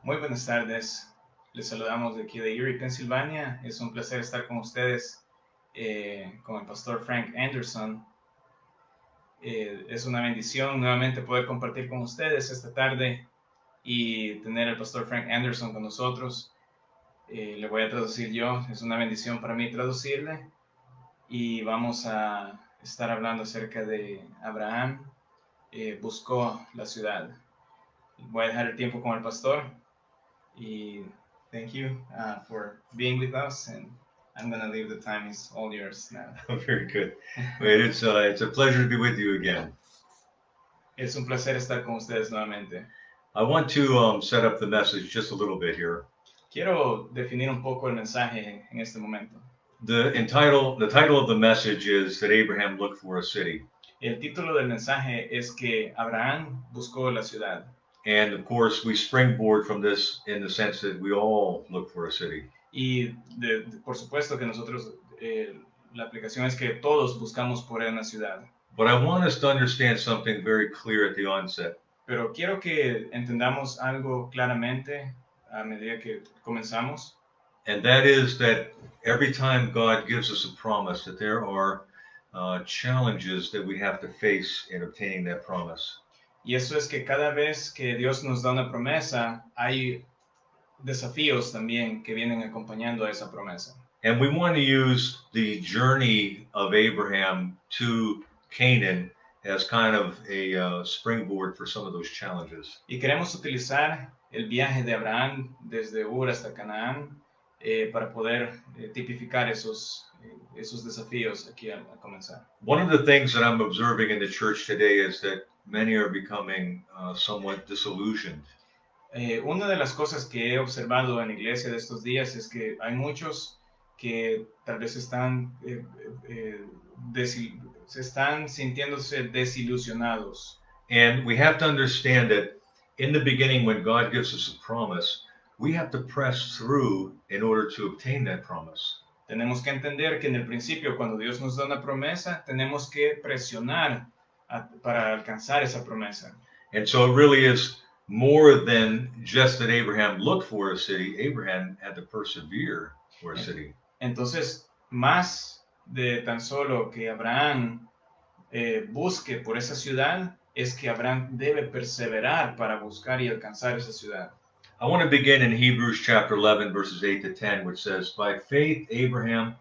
Muy buenas tardes. Les saludamos de aquí de Erie, Pensilvania. Es un placer estar con ustedes, con el pastor Frank Anderson. Es una bendición nuevamente poder compartir con ustedes esta tarde y tener al pastor Frank Anderson con nosotros. Le voy a traducir yo. Es una bendición para mí traducirle. Y vamos a estar hablando acerca de Abraham. Buscó la ciudad. Voy a dejar el tiempo con el pastor. Y thank you for being with us, and I'm gonna leave the time is all yours now. Very good. It's a pleasure to be with you again. Es un placer estar con ustedes nuevamente. I want to set up the message just a little bit here. Quiero definir un poco el mensaje en este momento. The title of the message is that Abraham looked for a city. El título del mensaje es que Abraham buscó la ciudad. And of course, we springboard from this in the sense that we all look for a city. Y por supuesto que nosotros, la aplicación es que todos buscamos por una ciudad. But I want us to understand something very clear at the onset. Pero quiero que entendamos algo claramente a medida que comenzamos. And that is that every time God gives us a promise, that there are challenges that we have to face in obtaining that promise. Y eso es que cada vez que Dios nos da una promesa, hay desafíos también que vienen acompañando a esa promesa. And we want to use the journey of Abraham to Canaan as kind of a springboard for some of those challenges. Y queremos utilizar el viaje de Abraham desde Ur hasta Canaán para poder tipificar esos desafíos aquí a comenzar. One of the things that I'm observing in the church today is that many are becoming somewhat disillusioned. Una de las cosas que he observado en la iglesia de estos días es que hay muchos que tal vez están sintiéndose desilusionados. And we have to understand that in the beginning, when God gives us a promise, we have to press through in order to obtain that promise. Tenemos que entender que en el principio, cuando Dios nos da una promesa, tenemos que presionar para alcanzar esa promesa. And so it really is more than just that Abraham looked for a city. Abraham had to persevere for a city. Entonces, más de tan solo que Abraham busque por esa ciudad, es que Abraham debe perseverar para buscar y alcanzar esa ciudad. I want to begin in Hebrews chapter 11, verses 8 to 10, which says, By faith, Abraham,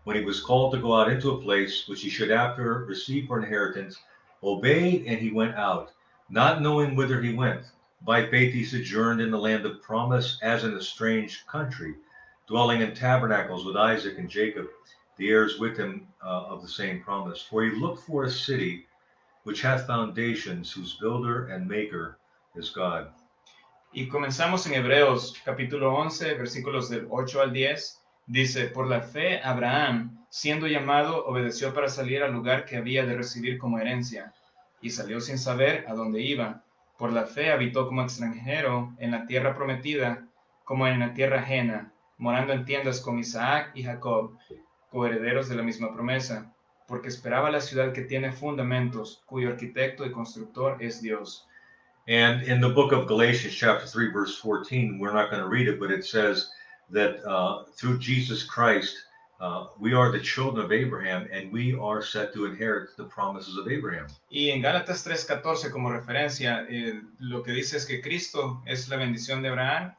when he was called to go out into a place which he should after receive for inheritance, obeyed, and he went out, not knowing whither he went. By faith he sojourned in the land of promise, as in a strange country, dwelling in tabernacles with Isaac and Jacob, the heirs with him of the same promise. For he looked for a city which hath foundations, whose builder and maker is God. Y comenzamos en Hebreos capítulo 11, versículos del 8 al 10. Dice, por la fe Abraham, siendo llamado, obedeció para salir al lugar que había de recibir como herencia, y salió sin saber a dónde iba. Por la fe habitó como extranjero en la tierra prometida, como en la tierra ajena, morando en tiendas con Isaac y Jacob, coherederos de la misma promesa, porque esperaba la ciudad que tiene fundamentos, cuyo arquitecto y constructor es Dios. And in the book of Galatians, chapter 3, verse 14, we're not going to read it, but it says that through Jesus Christ, we are the children of Abraham, and we are set to inherit the promises of Abraham. Y en Gálatas 3:14 como referencia, lo que dice es que Cristo es la bendición de Abraham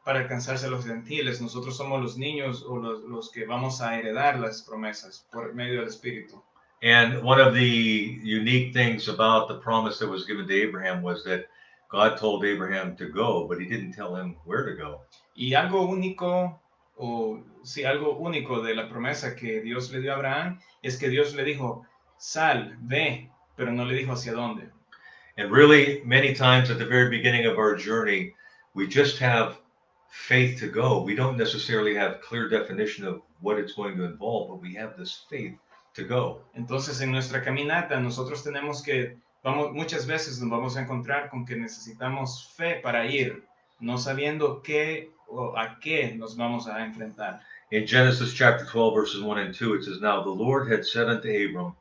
para alcanzarse a los gentiles. Nosotros somos los niños o los que vamos a heredar las promesas por medio del Espíritu. And one of the unique things about the promise that was given to Abraham was that God told Abraham to go, but he didn't tell him where to go. Y algo único de la promesa que Dios le dio a Abraham es que Dios le dijo, sal, ve, pero no le dijo hacia dónde. And really, many times at the very beginning of our journey, we just have faith to go. We don't necessarily have clear definition of what it's going to involve, but we have this faith to go. Entonces, en nuestra caminata, nosotros muchas veces nos vamos a encontrar con que necesitamos fe para ir, no sabiendo qué o a qué nos vamos a enfrentar. In Genesis chapter 12, verses 1 and 2, it says, Now the Lord had said unto Abram,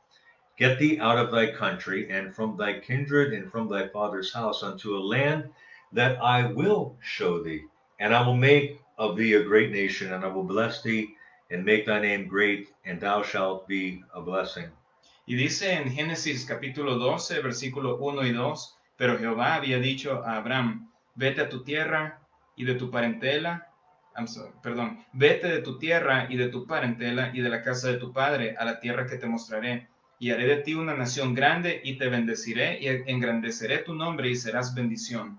Get thee out of thy country, and from thy kindred, and from thy father's house, unto a land that I will show thee, and I will make of thee a great nation, and I will bless thee, and make thy name great, and thou shalt be a blessing. Y dice en Génesis capítulo 12, versículo 1 y 2, pero Jehová había dicho a Abraham, vete a tu tierra y de tu parentela, vete de tu tierra y de tu parentela y de la casa de tu padre a la tierra que te mostraré, y haré de ti una nación grande y te bendeciré y engrandeceré tu nombre y serás bendición.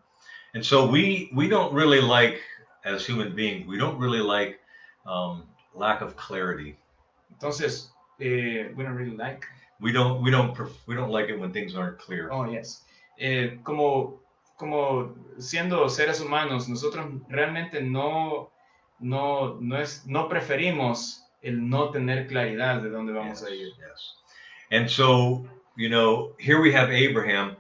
And so we don't really like, as human beings, we don't really like lack of clarity. Entonces, we don't really like. We don't like it when things aren't clear. Oh, yes. Como siendo seres humanos, nosotros realmente no preferimos el no tener claridad de dónde vamos a ir. Yes. And so, here we have Abraham.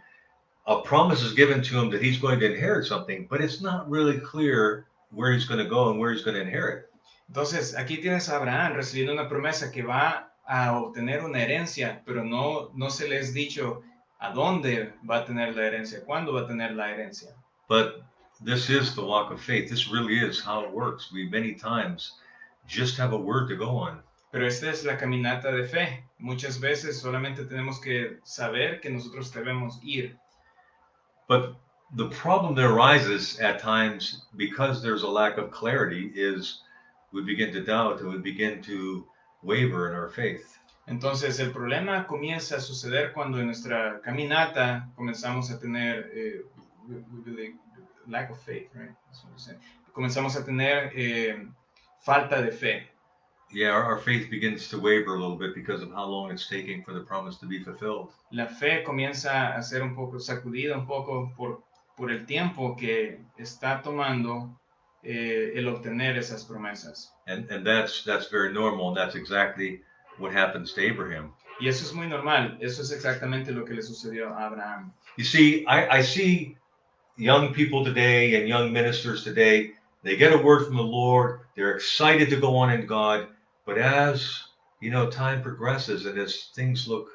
A promise is given to him that he's going to inherit something, but it's not really clear where he's going to go and where he's going to inherit. Entonces, aquí tienes a Abraham recibiendo una promesa que va a obtener una herencia, pero no se le es dicho a dónde va a tener la herencia, cuándo va a tener la herencia. But this is the walk of faith. This really is how it works. We many times just have a word to go on. Pero esta es la caminata de fe. Muchas veces solamente tenemos que saber que nosotros debemos ir. But the problem that arises at times because there's a lack of clarity is we begin to doubt and we begin to waver in our faith. Entonces el problema comienza a suceder cuando en nuestra caminata comenzamos a tener lack of faith, right? Comenzamos a tener falta de fe. Yeah, our faith begins to waver a little bit because of how long it's taking for the promise to be fulfilled. La fe comienza a ser un poco sacudida un poco por el tiempo que está tomando el obtener esas promesas. And that's very normal, and that's exactly what happens to Abraham. Y eso es muy normal. Eso es exactamente lo que le sucedió a Abraham. You see, I see young people today and young ministers today, they get a word from the Lord, they're excited to go on in God, but as time progresses and as things look,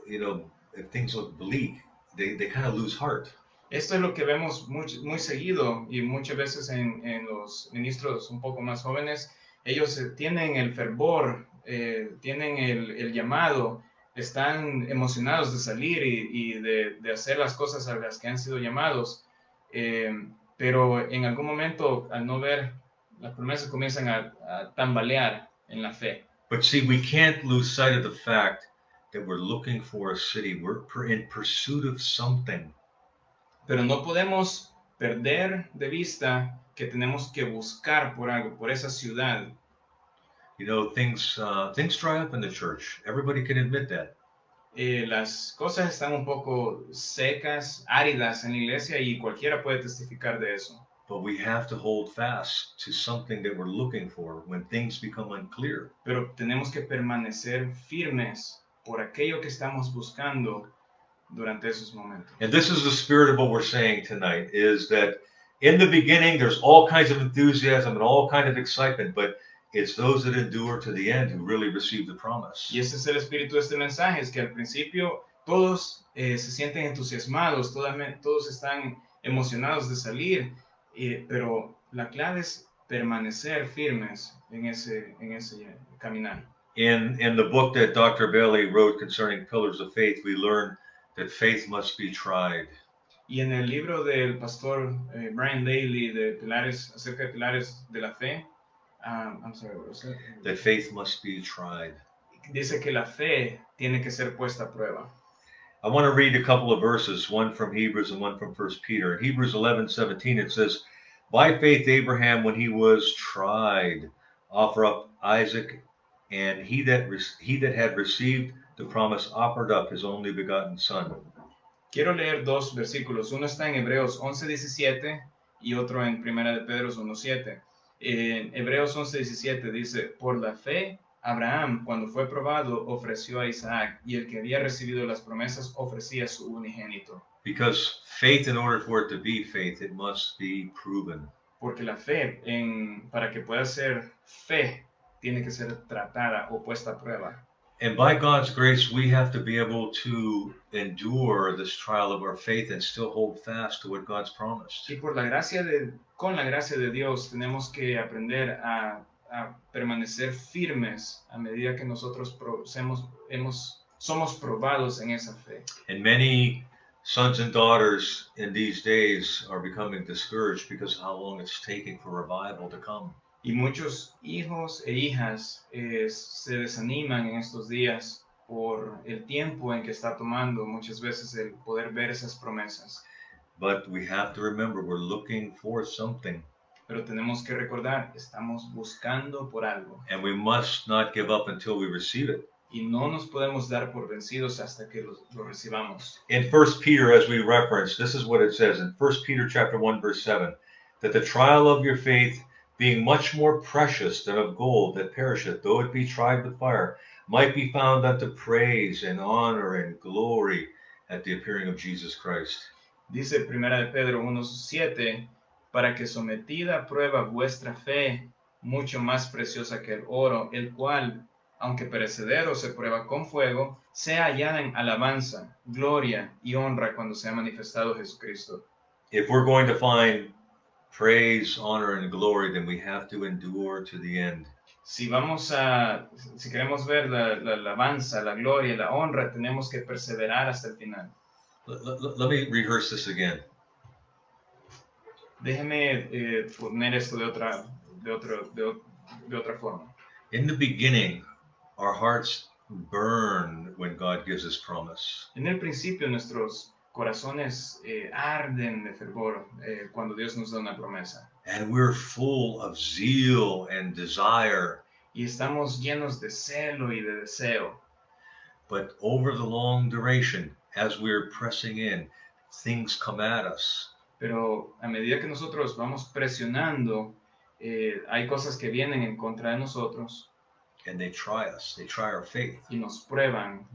if things look bleak, they kind of lose heart. Esto es lo que vemos muy seguido y muchas veces en los ministros un poco más jóvenes. Ellos tienen el fervor, tienen el llamado, están emocionados de salir y de hacer las cosas a las que han sido llamados, pero en algún momento, al no ver, las promesas comienzan a tambalear en la fe. But see, we can't lose sight of the fact that we're looking for a city. We're in pursuit of something. Pero no podemos perder de vista que tenemos que buscar por algo, por esa ciudad. Things dry up in the church. Everybody can admit that. Las cosas están un poco secas, áridas en la iglesia y cualquiera puede testificar de eso. But we have to hold fast to something that we're looking for when things become unclear. Pero tenemos que permanecer firmes por aquello que estamos buscando durante esos momentos. And this is the spirit of what we're saying tonight, is that in the beginning there's all kinds of enthusiasm and all kinds of excitement, but it's those that endure to the end who really receive the promise. Y ese es el espíritu de este mensaje, es que al principio todos se sienten entusiasmados, todos están emocionados de salir, pero la clave es permanecer firmes en ese caminar. In the book that Dr. Bailey wrote concerning pillars of faith, we learn that faith must be tried. Y en el libro del pastor Brian Daly acerca de pilares de la fe, that faith must be tried. Dice que la fe tiene que ser puesta a prueba. I want to read a couple of verses, one from Hebrews and one from 1 Peter. In Hebrews 11:17 it says, by faith Abraham, when he was tried, offered up Isaac, and he that had received the promise offered up his only begotten son. Quiero leer dos versículos. Uno está en Hebreos 11:17 y otro en Primera de Pedro 1:7. En Hebreos 11:17 dice, por la fe, Abraham, cuando fue probado, ofreció a Isaac, y el que había recibido las promesas ofrecía su unigénito. Because faith, in order for it to be faith, it must be proven. Porque la fe, para que pueda ser fe, tiene que ser tratada o puesta a prueba. And by God's grace, we have to be able to endure this trial of our faith and still hold fast to what God's promised. Y por la gracia con la gracia de Dios tenemos que aprender a permanecer firmes a medida que nosotros somos probados en esa fe. And many sons and daughters in these days are becoming discouraged because of how long it's taking for revival to come. Y muchos hijos e hijas se desaniman en estos días por el tiempo en que está tomando muchas veces el poder ver esas promesas. But we have to remember we're looking for something. Pero tenemos que recordar, estamos buscando por algo. And we must not give up until we receive it. Y no nos podemos dar por vencidos hasta que lo recibamos. In 1 Peter, as we referenced, this is what it says in 1 Peter chapter 1, verse 7, that the trial of your faith, being much more precious than of gold that perisheth, though it be tried with fire, might be found unto praise and honor and glory at the appearing of Jesus Christ. Dice 1 de Pedro 1:7, para que sometida a prueba vuestra fe, mucho más preciosa que el oro, el cual, aunque perecedero se prueba con fuego, sea hallada en alabanza, gloria y honra cuando sea manifestado Jesucristo. If we're going to find praise, honor, and glory, then we have to endure to the end. Si queremos ver la alabanza, la gloria, la honra, tenemos que perseverar hasta el final. Let me rehearse this again. Déjeme poner esto de otra forma. In the beginning, our hearts burn when God gives His promise. En el principio nuestros corazones arden de fervor cuando Dios nos da una promesa. And we're full of zeal and desire. Y estamos llenos de celo y de deseo. But over the long duration, as we're pressing in, things come at us. Pero a medida que nosotros vamos presionando, hay cosas que vienen en contra de nosotros. And they try us. They try our faith. Y nos prueban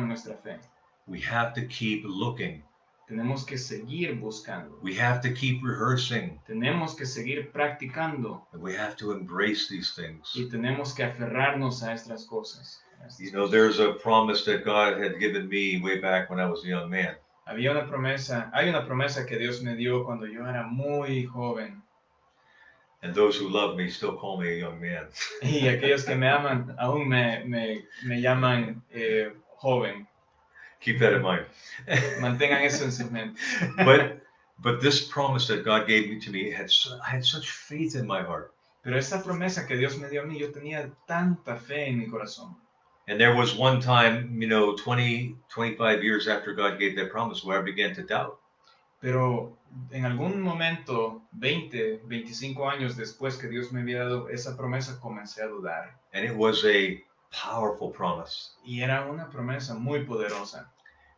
nuestra fe. We have to keep looking. Tenemos que seguir buscando. We have to keep rehearsing. Tenemos que seguir practicando. And we have to embrace these things. Y tenemos que aferrarnos a estas cosas. You know, there's a promise that God had given me way back when I was a young man. Hay una promesa que Dios me dio cuando yo era muy joven. And those who love me still call me a young man. Y aquellos que me aman aún me llaman joven. Keep that in mind. Mantengan eso en sus mentes. But this promise that God gave me to me, I had such faith in my heart. Pero esta promesa que Dios me dio a mí, yo tenía tanta fe en mi corazón. And there was one time, 20, 25 years after God gave that promise where I began to doubt. Pero en algún momento, 20, 25 años después que Dios me había dado esa promesa, comencé a dudar. And it was a powerful promise. Y era una promesa muy poderosa.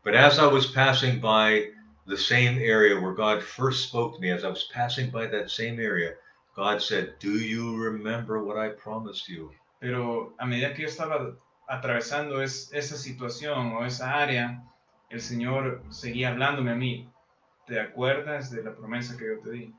But as I was passing by the same area where God first spoke to me, as I was passing by that same area, God said, "Do you remember what I promised you?" Pero a medida que yo estaba atravesando esa situación o esa área, el Señor seguía hablándome a mí. ¿Te acuerdas de la promesa que yo te di?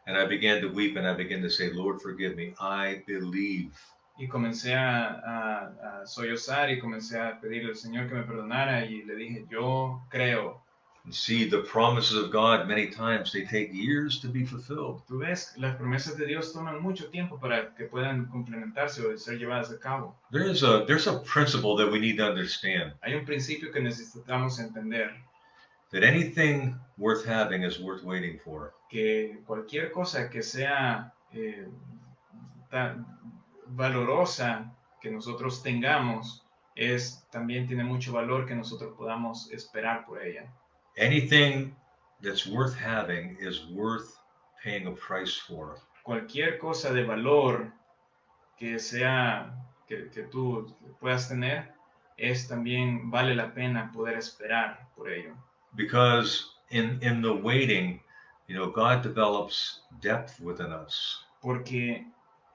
And I began to weep and I began to say, "Lord, forgive me. I believe." Y comencé a sollozar y comencé a pedirle al Señor que me perdonara y le dije, yo creo. You see, the promises of God, many times, they take years to be fulfilled. Tú ves, las promesas de Dios toman mucho tiempo para que puedan complementarse o ser llevadas a cabo. There's a principle that we need to understand. Hay un principio que necesitamos entender. That anything worth having is worth waiting for. Que cualquier cosa que sea valorosa que nosotros tengamos también tiene mucho valor que nosotros podamos esperar por ella. Anything that's worth having is worth paying a price for. Cualquier cosa de valor que tú puedas tener también vale la pena poder esperar por ello. Because in the waiting, God develops depth within us. Porque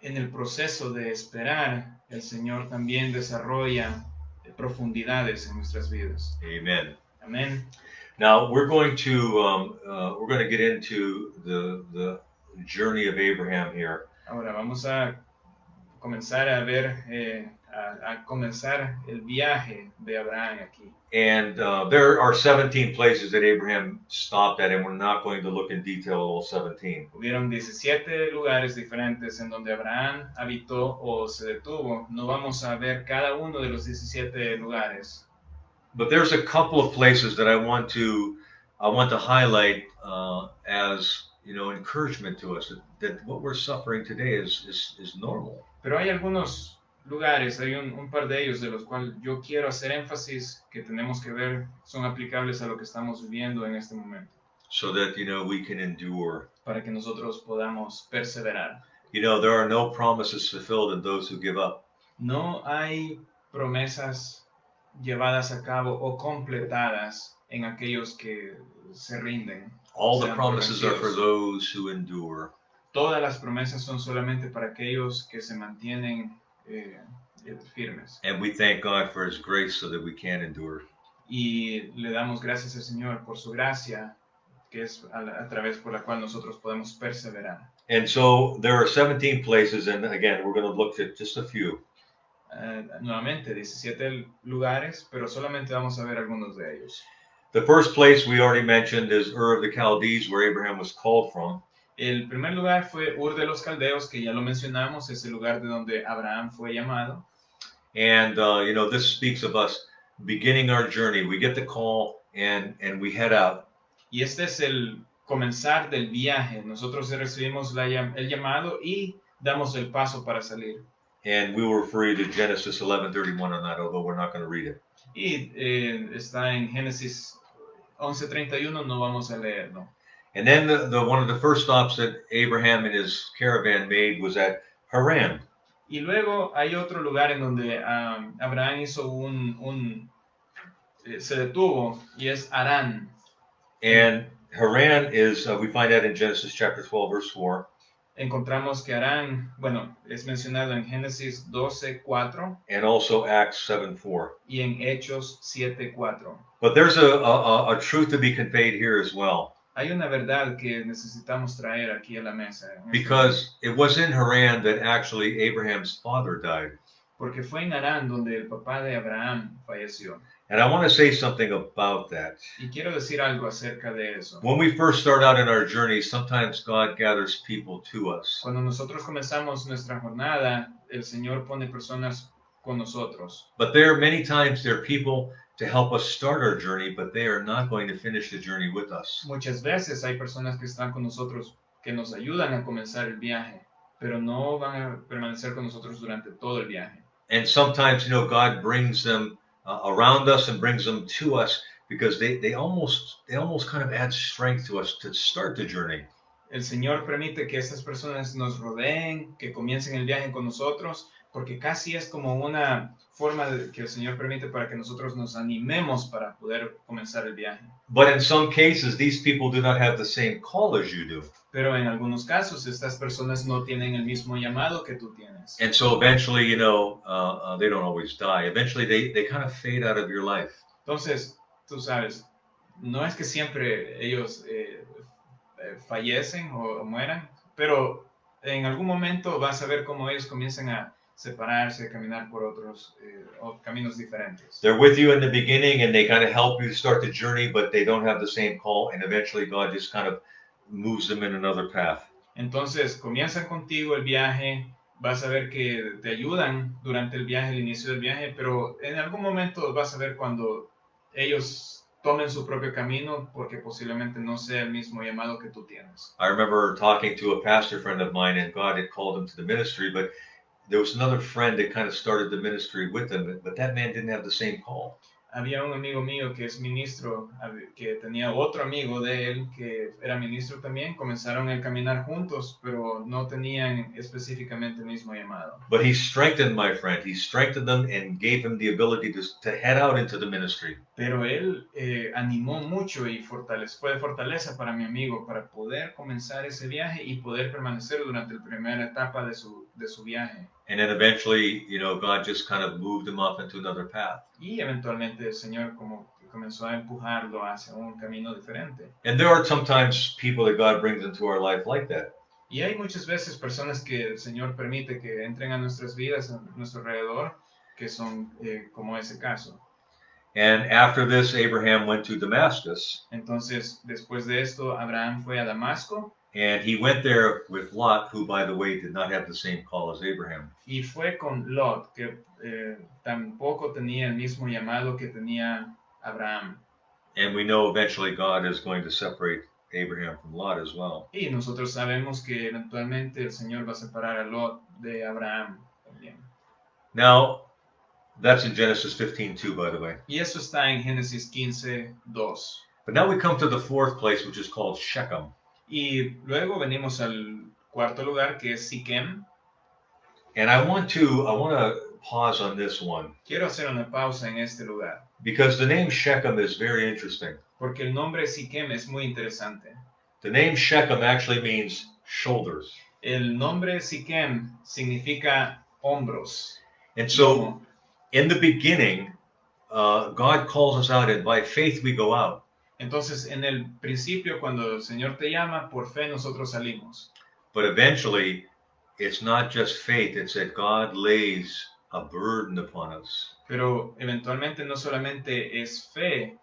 en el proceso de esperar, el Señor también desarrolla profundidades en nuestras vidas. Amen. Amén. Now we're going to get into the journey of Abraham here. Ahora vamos a comenzar a ver a comenzar el viaje de Abraham aquí. And there are 17 places that Abraham stopped at, and we're not going to look in detail at all 17. Hubieron 17 lugares diferentes en donde Abraham habitó o se detuvo. No vamos a ver cada uno de los 17 lugares. But there's a couple of places that I want to highlight as encouragement to us that what we're suffering today is normal. Pero hay algunos lugares, hay un par de ellos de los cuales yo quiero hacer énfasis que tenemos que ver son aplicables a lo que estamos viviendo en este momento. So that we can endure. Para que nosotros podamos perseverar. There are no promises fulfilled in those who give up. No hay promesas llevadas a cabo o completadas en aquellos que se rinden. All the promises are for those who endure. Todas las promesas son solamente para aquellos que se mantienen firmes. And we thank God for His grace so that we can endure. Y le damos gracias al Señor por su gracia, que es a través por la cual nosotros podemos perseverar. And so there are 17 places, and again, we're going to look at just a few. Nuevamente, 17 lugares, pero solamente vamos a ver algunos de ellos. The first place we already mentioned is Ur of the Chaldees, where Abraham was called from. El primer lugar fue Ur de los Caldeos, que ya lo mencionamos, es el lugar de donde Abraham fue llamado. And this speaks of us beginning our journey. We get the call and we head out. Y este es el comenzar del viaje. Nosotros recibimos el llamado y damos el paso para salir. And we will refer you to Genesis 11:31 on that, although we're not going to read it. Y está en Génesis 11:31, no vamos a leerlo. And then one of the first stops that Abraham and his caravan made was at Haran. Y luego hay otro lugar en donde Abraham hizo se detuvo, y es Harán. And Haran is, we find that in Genesis chapter 12, verse 4. Encontramos que Harán, es mencionado en Génesis 12:4. And also Acts 7:4. Y en Hechos 7:4. But there's a truth to be conveyed here as well. Hay una verdad que necesitamos traer aquí a la mesa. Because it was in Haran that actually Abraham's father died. Porque fue en Harán donde el papá de Abraham falleció. And I want to say something about that. Y quiero decir algo acerca de eso. When we first start out in our journey, sometimes God gathers people to us. Cuando nosotros comenzamos nuestra jornada, el Señor pone personas con nosotros. But there are many times there are people to help us start our journey, but they are not going to finish the journey with us. Muchas veces hay personas que están con nosotros que nos ayudan a comenzar el viaje, pero no van a permanecer con nosotros durante todo el viaje. And sometimes, God brings them around us and brings them to us because they almost kind of add strength to us to start the journey. El Señor permite que estas personas nos rodeen, que comiencen el viaje con nosotros, porque casi es como una forma que el Señor permite para que nosotros nos animemos para poder comenzar el viaje. But in some cases, these people do not have the same call as you do. Pero en algunos casos, estas personas no tienen el mismo llamado que tú tienes. And so eventually, they don't always die. Eventually, they kind of fade out of your life. Entonces, tú sabes, no es que siempre ellos fallecen o mueran, pero en algún momento vas a ver cómo ellos comienzan a separarse, caminar por otros caminos diferentes. They're with you in the beginning and they kind of help you start the journey, but they don't have the same call, and eventually God just kind of moves them in another path. Entonces, comienzan contigo el viaje, vas a ver que te ayudan durante el viaje, el inicio del viaje, pero en algún momento vas a ver cuando ellos tomen su propio camino, porque posiblemente no sea el mismo llamado que tú tienes. I remember talking to a pastor friend of mine, and God had called him to the ministry, but there was another friend that kind of started the ministry with him, but that man didn't have the same call. Había un amigo mío que es ministro, que tenía otro amigo de él que era ministro también. Comenzaron a caminar juntos, pero no tenían específicamente el mismo llamado. But he strengthened my friend. He strengthened them and gave him the ability to head out into the ministry. Pero él animó mucho y fue de fortaleza para mi amigo para poder comenzar ese viaje y poder permanecer durante la primera etapa de su viaje. And then eventually, God just kind of moved him off into another path. Y eventualmente el Señor comenzó a empujarlo hacia un camino diferente. And there are sometimes people that God brings into our life like that. Y hay muchas veces personas que el Señor permite que entren a nuestras vidas, a nuestro alrededor, que son como ese caso. And after this, Abraham went to Damascus, Entonces, después de esto, Abraham fue a Damasco and he went there with Lot, who, by the way, did not have the same call as Abraham. y fue con Lot, que tampoco tenía el mismo llamado que tenía Abraham. And we know eventually God is going to separate Abraham from Lot as well. Y nosotros sabemos que eventualmente el Señor va a separar a Lot de Abraham también. Now, that's in Genesis 15:2, by the way. Y eso está en Génesis 15:2. But now we come to the fourth place, which is called Shechem. Y luego venimos al cuarto lugar, que es Siquem. And I want to pause on this one Quiero hacer una pausa en este lugar, because the name Shechem is very interesting. porque el nombre Siquem es muy interesante. The name Shechem actually means shoulders. El nombre Siquem significa hombros. And so, in the beginning, God calls us out, and by faith we go out. Entonces, en el principio, cuando el Señor te llama, por fe nosotros salimos. But eventually, it's not just faith, it's that God lays a burden upon us. Pero eventualmente no solamente es fe,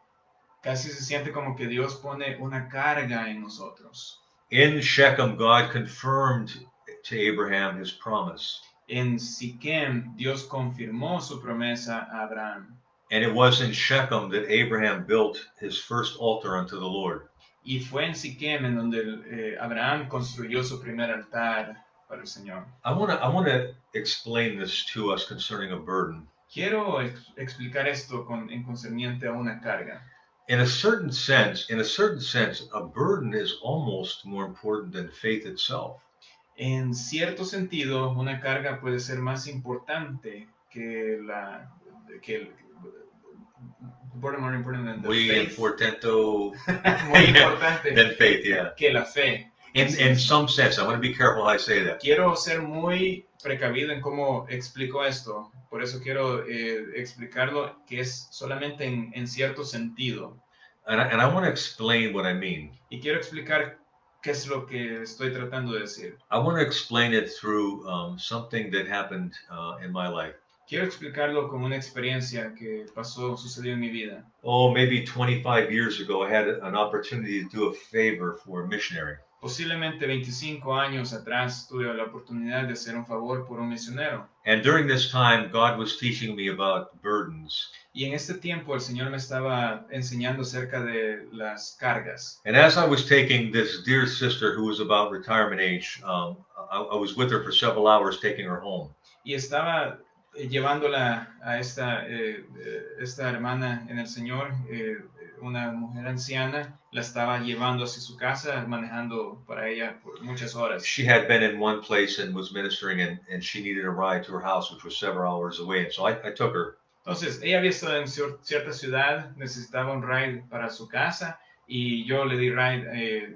casi se siente como que Dios pone una carga en nosotros. In Shechem, God confirmed to Abraham his promise. En Siquem, Dios confirmó su promesa a Abraham. And it was in Shechem that Abraham built his first altar unto the Lord. Y fue en Siquem en donde Abraham construyó su primer altar para el Señor. I want to explain this to us concerning a burden. Quiero explicar esto en concerniente a una carga. In a certain sense, a burden is almost more important than faith itself. En cierto sentido, una carga puede ser más importante que more important than the Muy faith. Muy importante than faith, yeah. que la fe. In some sense, I want to be careful how I say that. Quiero ser muy precavido en cómo explico esto. Por eso quiero explicarlo que es solamente en cierto sentido. And I want to explain what I mean. Y quiero explicar qué es lo que estoy tratando de decir. I want to explain it through something that happened in my life. Quiero explicarlo como una experiencia que sucedió en mi vida. Oh, maybe 25 years ago, I had an opportunity to do a favor for a missionary. Posiblemente 25 años atrás tuve la oportunidad de hacer un favor por un misionero. And during this time, God was teaching me about burdens. Y en este tiempo el Señor me estaba enseñando acerca de las cargas. And as I was taking this dear sister who was about retirement age, I was with her for several hours taking her home. Y estaba llevándola a esta hermana en el Señor, una mujer anciana, la estaba llevando hacia su casa, manejando para ella por muchas horas. She had been in one place and was ministering, and she needed a ride to her house, which was several hours away. And so I took her. Entonces, ella había estado en cierta ciudad, necesitaba un ride para su casa, y yo le di ride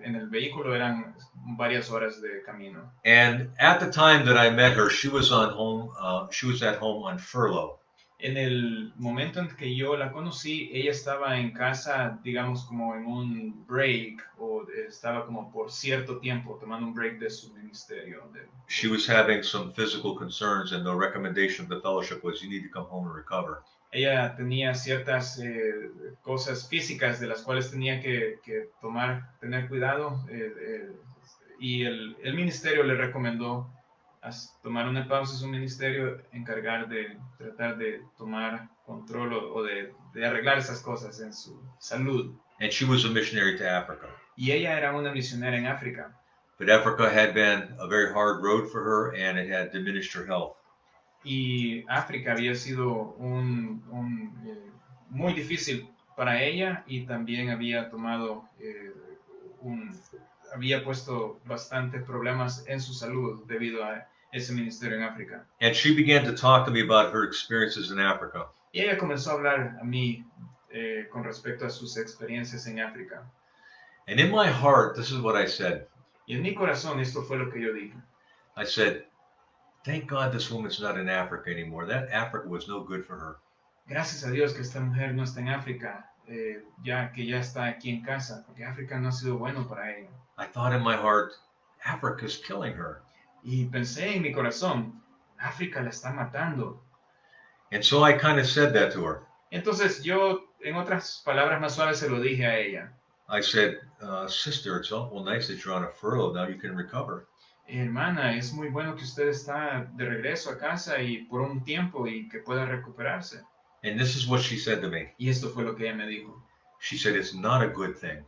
en el vehículo, eran varias horas de camino. And at the time that I met her, she was at home on furlough. En el momento en que yo la conocí, ella estaba en casa, digamos, como en un break, o estaba como por cierto tiempo tomando un break de su ministerio. She was having some physical concerns, and the recommendation of the fellowship was you need to come home and recover. Ella tenía ciertas cosas físicas de las cuales tenía que tener cuidado, y el ministerio le recomendó tomar una pausa en su ministerio, encargar de tratar de tomar control o de arreglar esas cosas en su salud. And she was a missionary to Africa. Y ella era una misionera en África. But Africa had been a very hard road for her, and it had diminished her health. Y África había sido muy difícil para ella, y también había había puesto bastantes problemas en su salud debido a ese ministerio en África. And she began to talk to me about her experiences in Africa. Y ella comenzó a hablar a mí con respecto a sus experiencias en África. And in my heart, this is what I said. Y en mi corazón esto fue lo que yo dije. I said, thank God this woman's not in Africa anymore. That Africa was no good for her. Gracias a Dios que esta mujer no está en África, ya que ya está aquí en casa, porque África no ha sido bueno para ella. I thought in my heart, Africa's killing her. Y pensé en mi corazón, África la está matando. And so I kind of said that to her. Entonces yo, en otras palabras más suaves, se lo dije a ella. I said, sister, it's awful nice that you're on a furlough. Now you can recover. Hermana, es muy bueno que usted está de regreso a casa y por un tiempo y que pueda recuperarse. And this is what she said to me. Y esto fue lo que ella me dijo. She said, it's not a good thing.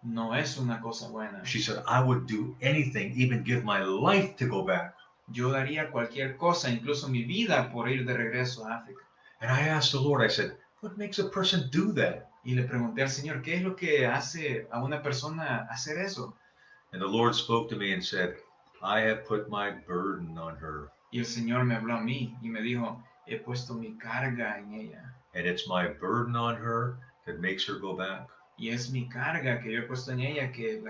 No es una cosa buena. She said, I would do anything, even give my life to go back. Yo daría cualquier cosa, incluso mi vida, por ir de regreso a África. And I asked the Lord, I said, what makes a person do that? Y le pregunté al Señor, ¿qué es lo que hace a una persona hacer eso? And the Lord spoke to me and said, I have put my burden on her. Y el Señor me habló a mí y me dijo, he puesto mi carga en ella. And it's my burden on her that makes her go back. Y es mi carga que yo he puesto en ella que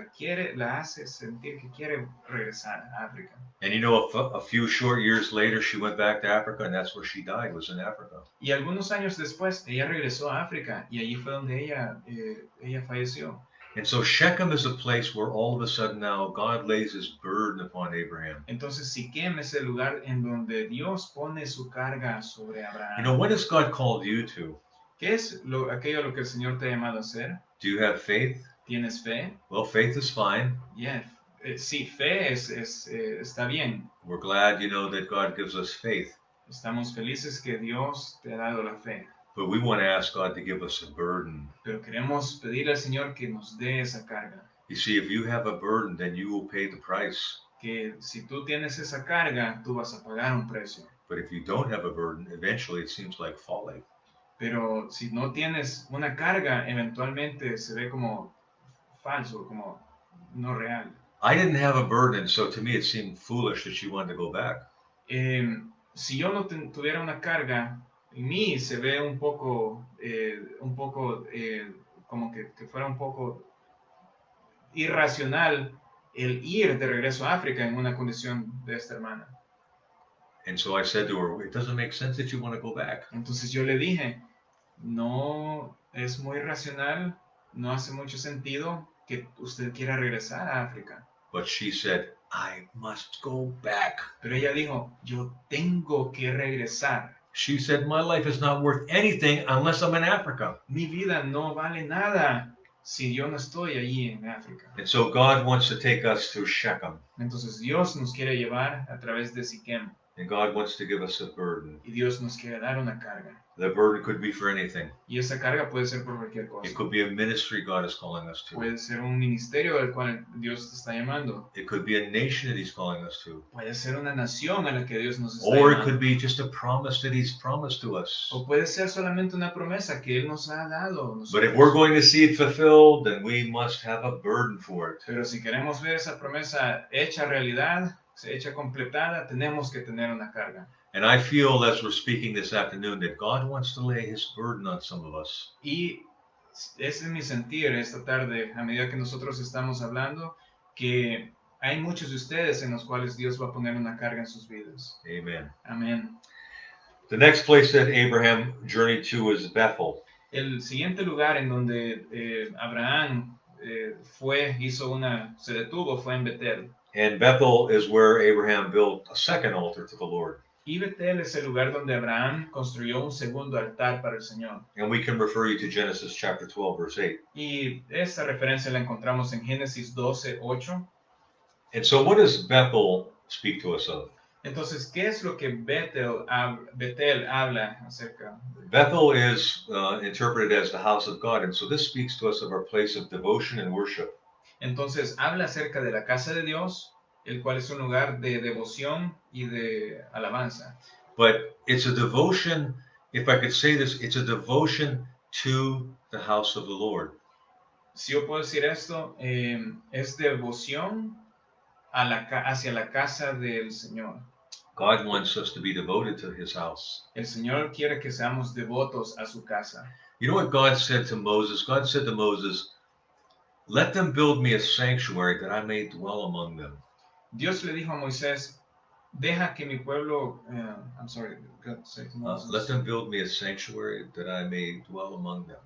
la hace sentir que quiere regresar a África. And you know, a few short years later, she went back to Africa, and that's where she died, was in Africa. Y algunos años después, ella regresó a África y allí fue donde ella falleció. And so Shechem is a place where all of a sudden now God lays his burden upon Abraham. Entonces Siquem es el lugar en donde Dios pone su carga sobre Abraham. You know, what has God called you to? ¿Qué es aquello a lo que el Señor te ha llamado a hacer? Do you have faith? ¿Tienes fe? Well, faith is fine. Yeah. Sí, fe está bien. We're glad, you know, that God gives us faith. Estamos felices que Dios te ha dado la fe. But we want to ask God to give us a burden. Pero queremos pedirle al Señor que nos dé esa carga. You see, if you have a burden, then you will pay the price. Que si tú tienes esa carga, tú vas a pagar un precio. But if you don't have a burden, eventually it seems like folly. Pero si no tienes una carga, eventualmente se ve como falso, como no real. I didn't have a burden, so to me it seemed foolish that she wanted to go back. Si yo no tuviera una carga, en mí se ve un poco como que fuera un poco irracional el ir de regreso a África en una condición de esta hermana. And so I said to her, it doesn't make sense that you want to go back. Entonces yo le dije, no es muy racional, no hace mucho sentido que usted quiera regresar a África. But she said, I must go back. Pero ella dijo, yo tengo que regresar. She said, my life is not worth anything unless I'm in Africa. Mi vida no vale nada si yo no estoy allí en África. And so God wants to take us to Shechem. Entonces Dios nos quiere llevar a través de Siquem. And God wants to give us a burden. Y Dios nos quiere dar una carga. The burden could be for anything. Y esa carga puede ser por cualquier cosa. It could be a ministry God is calling us to. Puede ser un ministerio al cual Dios te está llamando. It could be a nation that He's calling us to. Puede ser una nación a la que Dios nos está Or it llamando. could be just a promise that He's promised to us. O puede ser solamente una promesa que Él nos ha dado. But if we're going to see it fulfilled, then we must have a burden for it. Pero si queremos ver esa promesa hecha realidad, hecha completada, tenemos que tener una carga. And I feel as we're speaking this afternoon that God wants to lay His burden on some of us. Y ese es mi sentir esta tarde, a medida que nosotros estamos hablando, que hay muchos de ustedes en los cuales Dios va a poner una carga en sus vidas. Amen. Amén. The next place that Abraham journeyed to was Bethel. El siguiente lugar en donde Abraham se detuvo fue en Betel. And Bethel is where Abraham built a second altar to the Lord. Y Betel es el lugar donde Abraham construyó un segundo altar para el Señor. And we can refer you to Genesis chapter 12, verse 8. Y esta referencia la encontramos en Génesis 12:8. And so what does Bethel speak to us of? Entonces, ¿qué es lo que Betel habla acerca? Bethel is interpreted as the house of God, and so this speaks to us of our place of devotion and worship. Entonces, habla acerca de la casa de Dios, el cual es un lugar de devoción y de alabanza. But it's a devotion, if I could say this, it's a devotion to the house of the Lord. Si yo puedo decir esto, es devoción hacia la casa del Señor. God wants us to be devoted to His house. El Señor quiere que seamos devotos a su casa. You know what God said to Moses? God said to Moses, let them build me a sanctuary that I may dwell among them. Dios le dijo a Moisés, deja que mi pueblo, I'm sorry, God said to Moses. Let them build me a sanctuary that I may dwell among them.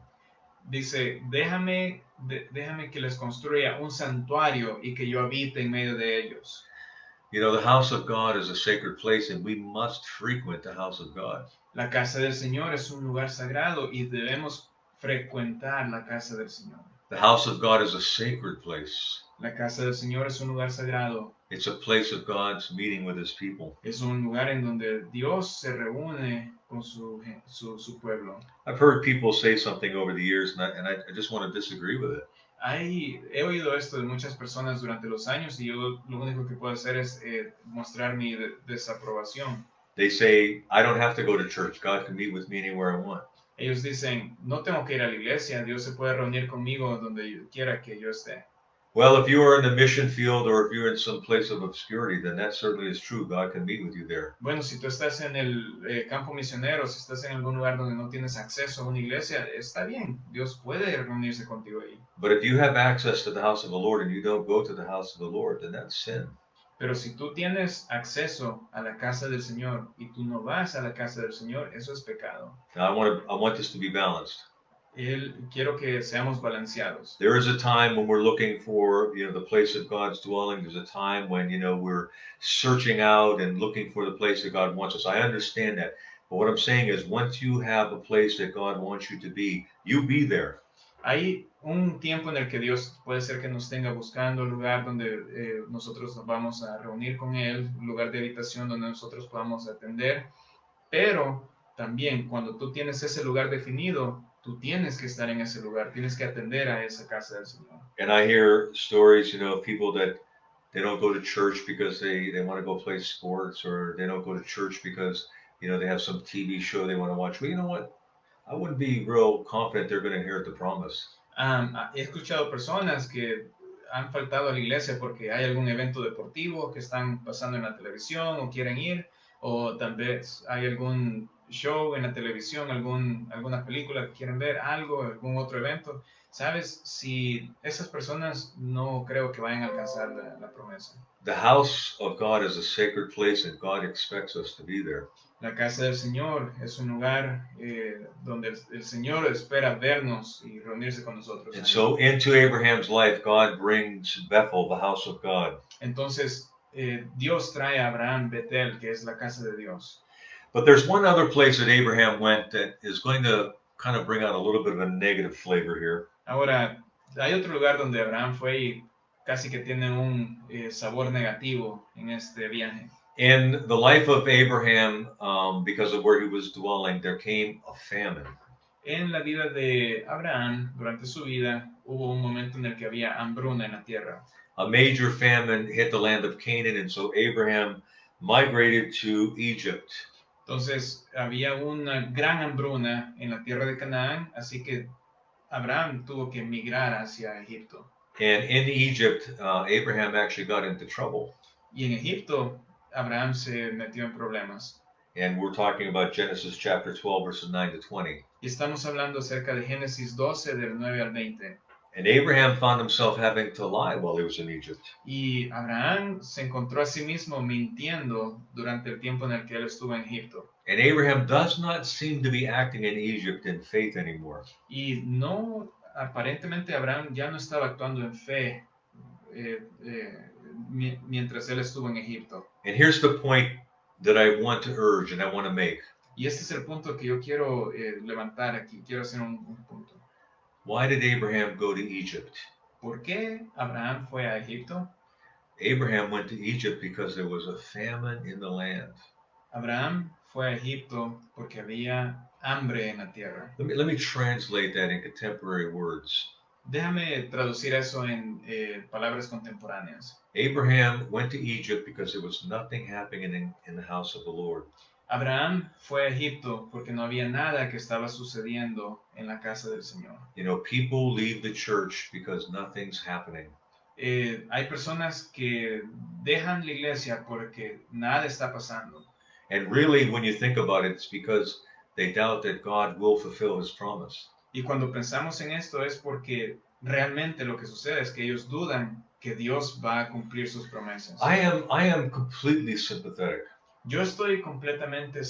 Dice, déjame que les construya un santuario y que yo habite en medio de ellos. You know, the house of God is a sacred place, and we must frequent the house of God. La casa del Señor es un lugar sagrado y debemos frecuentar la casa del Señor. The house of God is a sacred place. La casa del Señor es un lugar sagrado. It's a place of God's meeting with his people. Es un lugar en donde Dios se reúne con su pueblo. I've heard people say something over the years, and I just want to disagree with it. He oído esto de muchas personas durante los años y yo lo único que puedo hacer es mostrar mi desaprobación. They say, I don't have to go to church. God can meet with me anywhere I want. Ellos dicen, no tengo que ir a la iglesia, Dios se puede reunir conmigo donde quiera que yo esté. Well, if you are in the mission field or if you're in some place of obscurity, then that certainly is true. God can meet with you there. Bueno, si tú estás en el campo misionero, si estás en algún lugar donde no tienes acceso a una iglesia, está bien, Dios puede reunirse contigo ahí. But if you have access to the house of the Lord and you don't go to the house of the Lord, then that's sin. Pero si tú tienes acceso a la casa del Señor y tú no vas a la casa del Señor, eso es pecado. Now, I want this to be balanced. Quiero que seamos balanceados. There is a time when we're looking for, the place of God's dwelling. There's a time when, we're searching out and looking for the place that God wants us. I understand that. But what I'm saying is, once you have a place that God wants you to be, you be there. Hay un tiempo en el que Dios puede ser que nos tenga buscando un lugar donde nosotros nos vamos a reunir con Él, un lugar de habitación donde nosotros podamos atender, pero también cuando tú tienes ese lugar definido, tú tienes que estar en ese lugar, tienes que atender a esa casa del Señor. And I hear stories, of people that they don't go to church because they want to go play sports, or they don't go to church because, they have some TV show they want to watch. Well, you know what? I wouldn't be real confident they're going to inherit the promise. He escuchado personas que han faltado a la iglesia porque hay algún evento deportivo que están pasando en la televisión o quieren ir, o tal vez hay algún show en la televisión, alguna película que quieren ver, algún otro evento. ¿Sabes? Si esas personas no creo que vayan a alcanzar la promesa. The house of God is a sacred place and God expects us to be there. La casa del Señor es un lugar donde el Señor espera vernos y reunirse con nosotros. And so into Abraham's life, God brings Bethel, the house of God. Entonces, Dios trae a Abraham Betel, que es la casa de Dios. But there's one other place that Abraham went that is going to kind of bring out a little bit of a negative flavor here. Ahora, hay otro lugar donde Abraham fue y casi que tiene un sabor negativo en este viaje. In the life of Abraham, because of where he was dwelling, there came a famine. En la vida de Abraham, durante su vida, hubo un momento en el que había hambruna en la tierra. A major famine hit the land of Canaan, and so Abraham migrated to Egypt. Entonces, había una gran hambruna en la tierra de Canaán, así que Abraham tuvo que emigrar hacia Egipto. And in Egypt, Abraham actually got into trouble. Y en Egipto, Abraham se metió en problemas. And we're talking about Genesis chapter 12, verses 9 to 20. Y estamos hablando acerca de Génesis 12, del 9 al 20. And Abraham found himself having to lie while he was in Egypt. Y Abraham se encontró a sí mismo mintiendo durante el tiempo en el que él estuvo en Egipto. And Abraham does not seem to be acting in Egypt in faith anymore. Y no, aparentemente Abraham ya no estaba actuando en fe mientras él estuvo en Egipto. And here's the point that I want to urge and I want to make. Y este es el punto que yo quiero levantar aquí, quiero hacer un punto. Why did Abraham go to Egypt? ¿Por qué Abraham fue a Egipto? Abraham went to Egypt because there was a famine in the land. Abraham fue a Egipto porque había hambre en la tierra. Let me translate that in contemporary words. Déjame traducir eso en palabras contemporáneas. Abraham went to Egypt because there was nothing happening in the house of the Lord. Abraham fue a Egipto porque no había nada que estaba sucediendo en la casa del Señor. People leave the church because nothing's happening. Hay personas que dejan la iglesia porque nada está pasando. And really, when you think about it, it's because they doubt that God will fulfill his promise. Y cuando pensamos en esto es porque realmente lo que sucede es que ellos dudan que Dios va a cumplir sus promesas. I am completely sympathetic. Yo soy completamente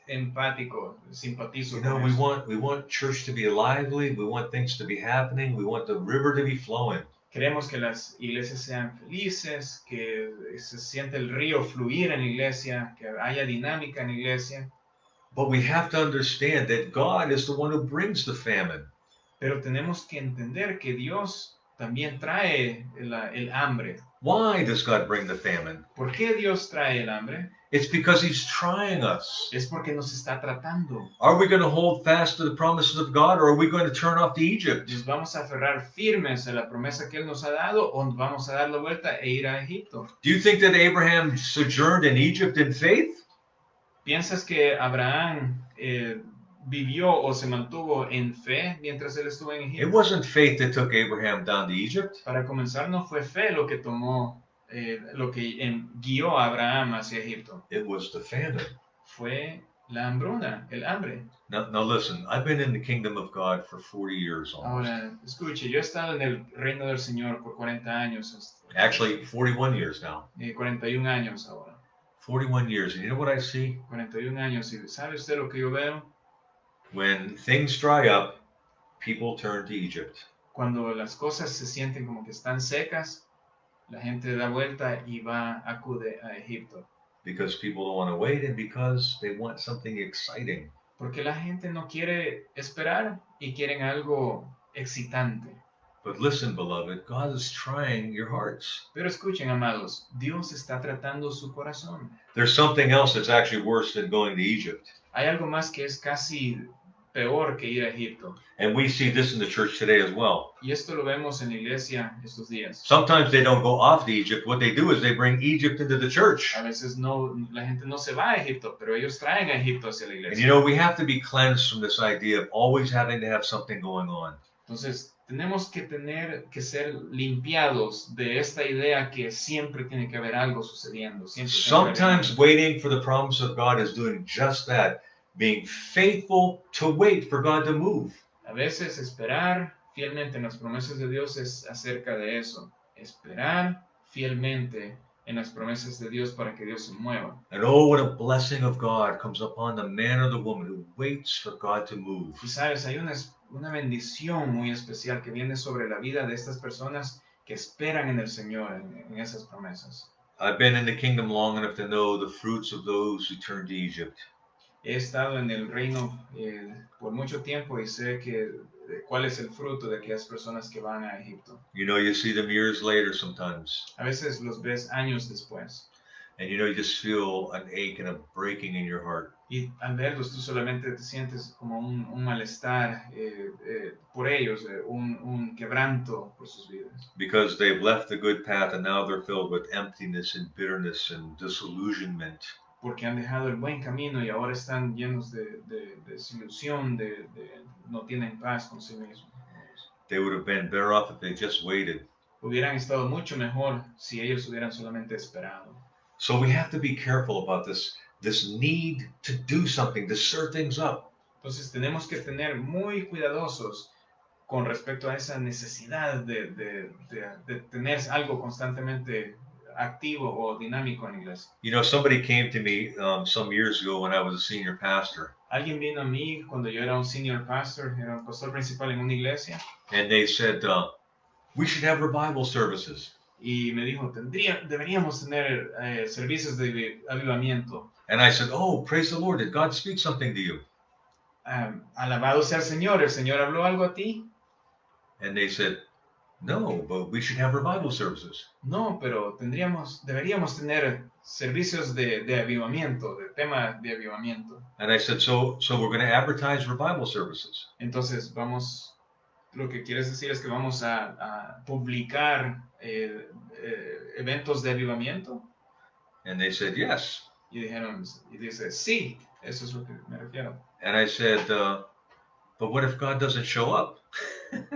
empático, simpatizo con we eso. want church to be lively, we want things to be happening, we want the river to be flowing. Queremos que las iglesias sean felices, que se siente el río fluir en la iglesia, que haya dinámica en la iglesia. But we have to understand that God is the one who brings the famine. Pero tenemos que entender que Dios también trae el hambre. Why does God bring the famine? ¿Por qué Dios trae el hambre? It's because He's trying us. Es porque nos está tratando. Are we going to hold fast to the promises of God, or are we going to turn off to Egypt? ¿Nos vamos a aferrar firmes a la promesa que Él nos ha dado o nos vamos a dar la vuelta e ir a Egipto? Do you think that Abraham sojourned in Egypt in faith? ¿Piensas que Abraham vivió o se mantuvo en fe mientras él estuvo en It Egipto? wasn't faith that took Abraham down to Egypt. Para comenzar, no fue fe lo que tomó, lo que guió a Abraham hacia Egipto. It was the famine. Fue la hambruna, el hambre. Now listen, I've been in the kingdom of God for 40 years almost. Ahora, escuche, yo he estado en el reino del Señor por 40 años. Actually, 41 years now. 41 años ahora. 41 years. And you know what I see? 41 años. ¿Y sabe usted lo que yo veo? When things dry up, people turn to Egypt. Cuando las cosas se sienten como que están secas, la gente da vuelta y acude a Egipto. Because people don't want to wait and because they want something exciting. Porque la gente no quiere esperar y quieren algo excitante. But listen, beloved, God is trying your hearts. Pero escuchen, amados, Dios está tratando su corazón. There's something else that's actually worse than going to Egypt. Hay algo más que es casi peor que ir a Egipto. And we see this in the church today as well. Y esto lo vemos en la iglesia estos días. Sometimes they don't go off to Egypt. What they do is they bring Egypt into the church. A veces no, la gente no se va a Egipto, pero ellos traen a Egipto hacia la And iglesia. you know, we have to be cleansed from this idea of always having to have something going on. Entonces, tenemos que ser limpiados de esta idea que siempre tiene que haber algo sucediendo. Sometimes waiting for the promise of God is doing just that, being faithful to wait for God to move. A veces esperar fielmente en las promesas de Dios es acerca de eso. Esperar fielmente en las promesas de Dios para que Dios se mueva. And oh, what a blessing of God comes upon the man or the woman who waits for God to move. Y sabes, hay una bendición muy especial que viene sobre la vida de estas personas que esperan en el Señor, en esas promesas. I've been in the kingdom long enough to know the fruits of those who turn to Egypt. He estado en el reino por mucho tiempo y sé cuál es el fruto de aquellas personas que van a Egipto. You know, you see them years later sometimes. A veces los ves años después. And you know, you just feel an ache and a breaking in your heart. Y al verlos tú solamente te sientes como un malestar por ellos, un quebranto por sus vidas. Because they've left the good path and now they're filled with emptiness and bitterness and disillusionment. Porque han dejado el buen camino y ahora están llenos de desilusión, no tienen paz con sí mismos. They would have been better off if they just waited. Hubieran estado mucho mejor si ellos hubieran solamente esperado. So we have to be careful about this need to do something, to stir things up. Entonces tenemos que tener muy cuidadosos con respecto a esa necesidad de tener algo constantemente activo o dinámico en la iglesia. You know, somebody came to me some years ago when I was a senior pastor. Alguien vino a mí cuando yo era un senior pastor, era un pastor principal en una iglesia. And they said, we should have revival services. Y me dijo, deberíamos tener servicios de avivamiento. And I said, oh, praise the Lord. Did God speak something to you? Alabado sea el Señor habló algo a ti? And they said, no, but we should have revival services. No, pero deberíamos tener servicios de avivamiento, de tema de avivamiento. And I said, so we're going to advertise revival services. Entonces lo que quieres decir es que vamos a publicar eventos de avivamiento. And they said, yes. Y dice, sí, eso es lo que me refiero. And I said, but what if God doesn't show up?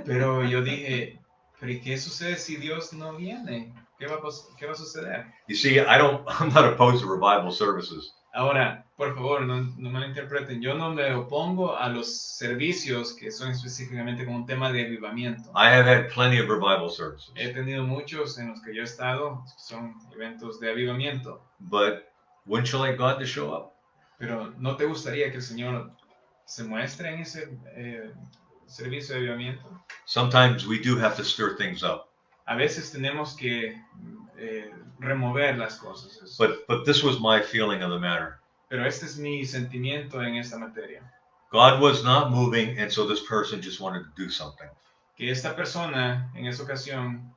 Pero yo dije, pero ¿y qué sucede si Dios no viene? ¿Qué va a suceder? You see, I'm not opposed to revival services. Ahora, por favor, no malinterpreten. Yo no me opongo a los servicios que son específicamente como un tema de avivamiento. I have had plenty of revival services. He tenido muchos en los que yo he estado, son eventos de avivamiento. But wouldn't you like God to show up? Pero ¿no te gustaría que el Señor se muestre en ese servicio de avivamiento? Sometimes we do have to stir things up. A veces tenemos que remover las cosas. But this was my feeling of the matter. Pero este es mi sentimiento en esta materia. God was not moving, and so this person just wanted to do something. Que esta persona en esa ocasión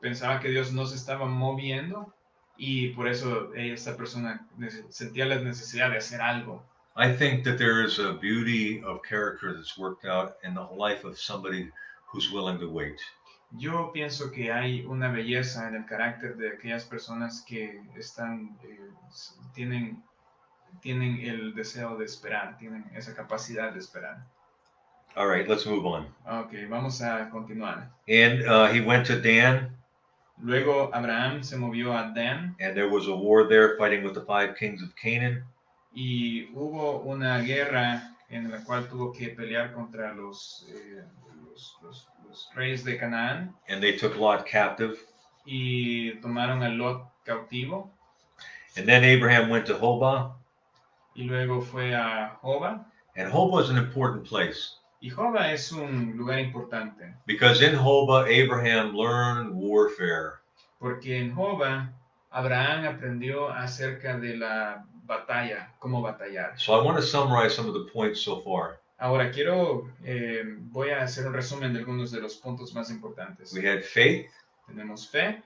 pensaba que Dios no se estaba moviendo y por eso esta persona sentía la necesidad de hacer algo. I think that there is a beauty of character that's worked out in the life of somebody who's willing to wait. Yo pienso que hay una belleza en el carácter de aquellas personas que tienen el deseo de esperar, tienen esa capacidad de esperar. All right, let's move on. Ok, vamos a continuar. And he went to Dan. Luego Abraham se movió a Dan. And there was a war there fighting with the 5 kings of Canaan. Y hubo una guerra en la cual tuvo que pelear contra los reyes de Canaán. And they took Lot captive. Y tomaron a Lot cautivo. And then Abraham went to Hobah. Y luego fue a Jobah. And Hobah is an important place. Y Jobah es un lugar importante. Because in Hobah, Abraham learned warfare. Porque en Jobah, Abraham aprendió acerca de la batalla, cómo batallar. So I want to summarize some of the points so far. Ahora voy a hacer un resumen de algunos de los puntos más importantes. We had faith. Tenemos fe.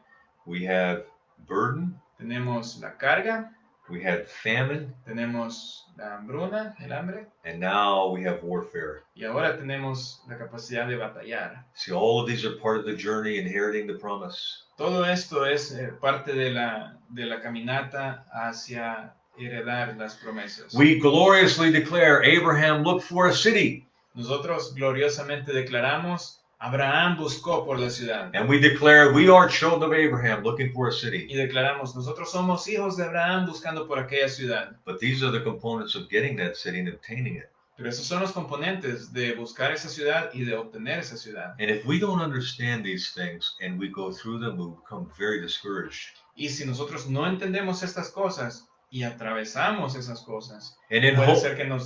We have burden. Tenemos la carga. We had famine. Tenemos la hambruna, el hambre. And now we have warfare. Y ahora tenemos la capacidad de batallar. See, all of these are part of the journey inheriting the promise. Todo esto es parte de la caminata hacia heredar las promesas. We gloriously declare Abraham looked for a city. Nosotros gloriosamente declaramos Abraham buscó por la ciudad. And we declare we are children of Abraham looking for a city. Y declaramos nosotros somos hijos de Abraham buscando por aquella ciudad. But these are the components of getting that city and obtaining it. Pero esos son los componentes de buscar esa ciudad y de obtener esa ciudad. And if we don't understand these things and we go through them, we become very discouraged. Y si nosotros no entendemos estas cosas y atravesamos esas cosas, And puede ser que no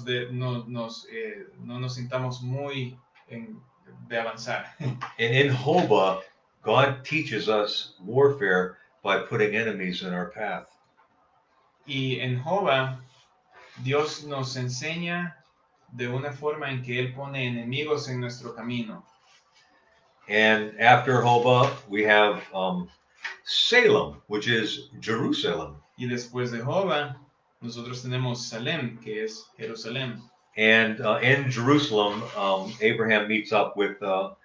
nos sintamos muy de avanzar. And in Hobah, God teaches us warfare by putting enemies in our path. Y en Jobah, Dios nos enseña de una forma en que Él pone enemigos en nuestro camino. And after Hobah, we have Salem, which is Jerusalem. Y después de Jobah, nosotros tenemos Salem, que es Jerusalén. And in Jerusalem, Abraham meets up with a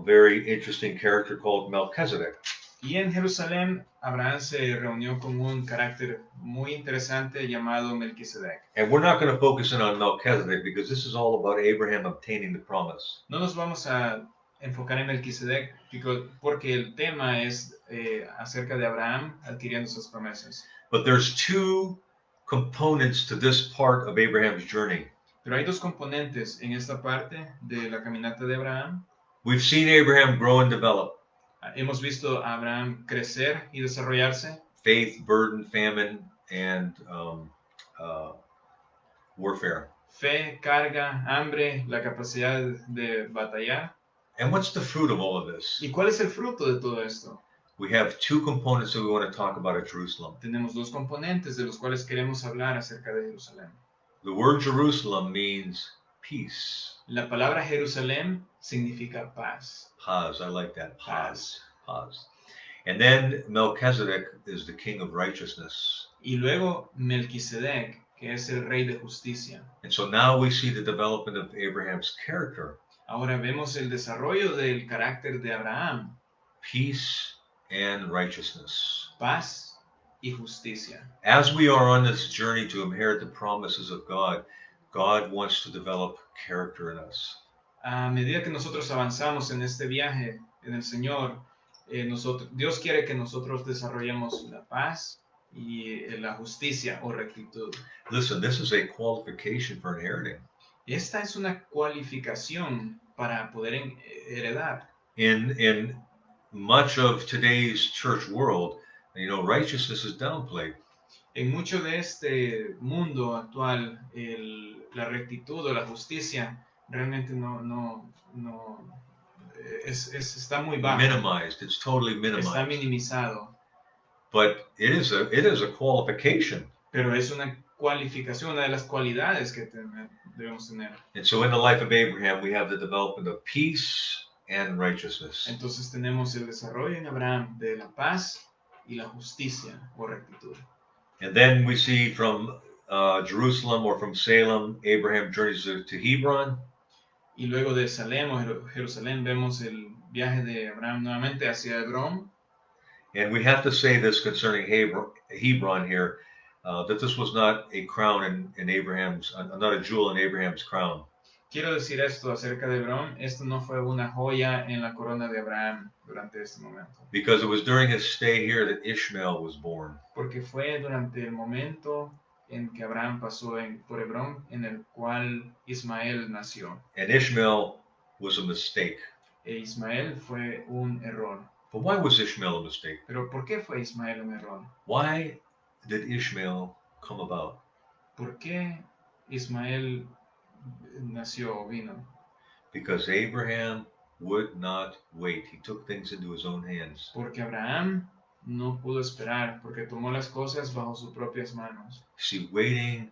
very interesting character called Melchizedek. Y en Jerusalén, Abraham se reunió con un carácter muy interesante llamado Melquisedec. And we're not going to focus in on Melchizedek because this is all about Abraham obtaining the promise. No nos vamos a enfocar en Melquisedec porque el tema es acerca de Abraham adquiriendo sus promesas. But there's 2 components to this part of Abraham's journey. Pero hay 2 componentes en esta parte de la caminata de Abraham. We've seen Abraham grow and develop. Hemos visto a Abraham crecer y desarrollarse. Faith, burden, famine, and warfare. Fe, carga, hambre, la capacidad de batallar. And what's the fruit of all of this? ¿Y cuál es el fruto de todo esto? We have 2 components that we want to talk about at Jerusalem. Tenemos 2 componentes de los cuales queremos hablar acerca de Jerusalén. The word Jerusalem means peace. La palabra Jerusalén significa paz. Paz, I like that. Paz. Paz. And then Melchizedek is the king of righteousness. Y luego Melquisedec, que es el rey de justicia. And so now we see the development of Abraham's character. Ahora vemos el desarrollo del carácter de Abraham. Peace and righteousness. Paz y justicia. As we are on this journey to inherit the promises of God, God wants to develop character in us. A medida que nosotros avanzamos en este viaje en el Señor, Dios quiere que nosotros desarrollemos la paz y la justicia o rectitud. Listen, this is a qualification for inheriting. Esta es una cualificación para poder heredar. In much of today's church world, righteousness is downplayed. En mucho de este mundo actual, la rectitud o la justicia realmente no está muy bajo, minimized. It's totally está minimized. minimizado, But it is a qualification. pero es una cualificación, una de las cualidades que debemos tener. And so in the life of Abraham, we have the development of peace and righteousness. Entonces tenemos el desarrollo en Abraham de la paz y la justicia o rectitud. And then we see from Jerusalem or from Salem, Abraham journeys to Hebron. Y luego de Salem o Jerusalén vemos el viaje de Abraham nuevamente hacia Hebrón. And we have to say this concerning Hebron here, that this was not a crown in Abraham's, not a jewel in Abraham's crown. Quiero decir esto acerca de Hebrón, esto no fue una joya en la corona de Abraham durante este momento. Because it was during his stay here that Ishmael was born. Porque fue durante el momento en que Abraham pasó por Hebrón en el cual Ismael nació. And Ishmael was a mistake. E Ismael fue un error. But why was Ishmael a mistake? Pero ¿por qué fue Ismael un error? Why did Ishmael come about? ¿Por qué Ismael nació o vino? Because Abraham would not wait. He took things into his own hands. Porque Abraham no pudo esperar, porque tomó las cosas bajo sus propias manos. See, waiting